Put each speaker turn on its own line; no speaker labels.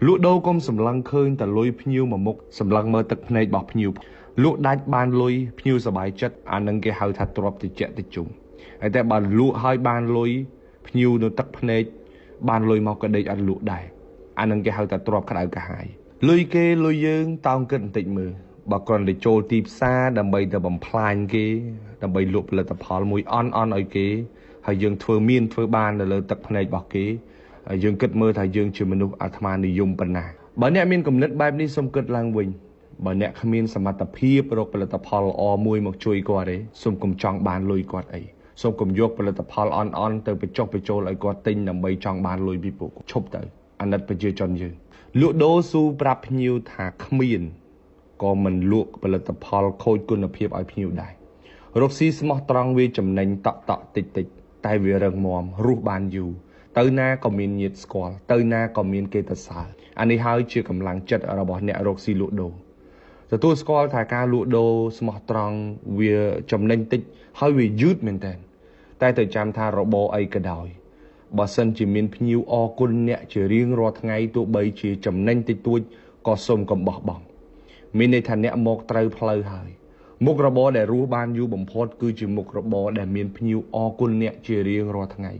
លក់ដូរកុំសម្លឹងឃើញតែលុយភ្ញៀវមួយមុខសម្លឹងមើលទឹកភ្នែករបស់ភ្ញៀវលក់ដាច់បានលុយភ្ញៀវសប្បាយចិត្តអានឹងគេហៅថាទ្រព្យតិចតិចហើយតែបើលក់ហើយបានលុយភ្ញៀវនៅទឹកភ្នែកបានលុយមកក៏ដេកអត់លក់ដែរអានឹងគេហៅថាទ្រព្យក្តៅកាហាយលុយគេលុយយើងតោងគិតបន្តិចមើលបើគ្រាន់តែចូលទីផ្សារដើម្បីទៅបំផ្លាញគេដើម្បីលក់ផលិតផលមួយអន់ឲ្យគេហើយយើងធ្វើបាននៅលើទឹកភ្នែករបស់គេហើយយើងគិតមើលថាយើងជាមនុស្សអាត្មានិយមប៉ុណ្ណាបើអ្នកមានគំនិតបែបនេះសូមគិតឡើងវិញបើអ្នកគ្មានសមត្ថភាពរកផលិតផលល្អមួយមកជួយគាត់ទេសូមកុំចង់បានលុយគាត់អីសូមកុំយកផលិតផលអន់ទៅបញ្ចុះបញ្ចូលឲ្យគាត់ទិញដើម្បីចង់បានលុយពីពួកឈប់ទៅអាណិតប្រជាជនយើងលក់ដូរស៊ូប្រាប់ភ្ញៀវថាគ្មានក៏មិនលក់ផលិតផលខូចគុណភាពឲ្យភ្ញៀវដែររកស៊ីស្មោះត្រង់វាចំណេញតក់តិចតែវារឹងមាំរស់បានយូរទៅណាក៏មានញាតិស្គាល់ទៅណាក៏មានគេទៅសើអានេះហើយជាកម្លាំងចិត្តរបស់អ្នករកស៊ីលក់ដូរទទួលស្គាល់ថាការលក់ដូរស្មោះត្រង់វាចំណេញតិចហើយវាយឺតមែនតើតែទៅចាំថារបរអីក៏ដោយបើសិនជាមានភ្ញៀវអរគុណអ្នកជារៀងរាល់ថ្ងៃទោះបីជាចំណេញតិចតួចក៏សូមកុំបោះបង់មានន័យថាអ្នកមកត្រូវផ្លូវហើយមុខរបរដែលរស់បានយូរបំផុតគឺជាមុខរបរដែលមានភ្ញៀវអរគុណអ្នកជារៀងរាល់ថ្ងៃ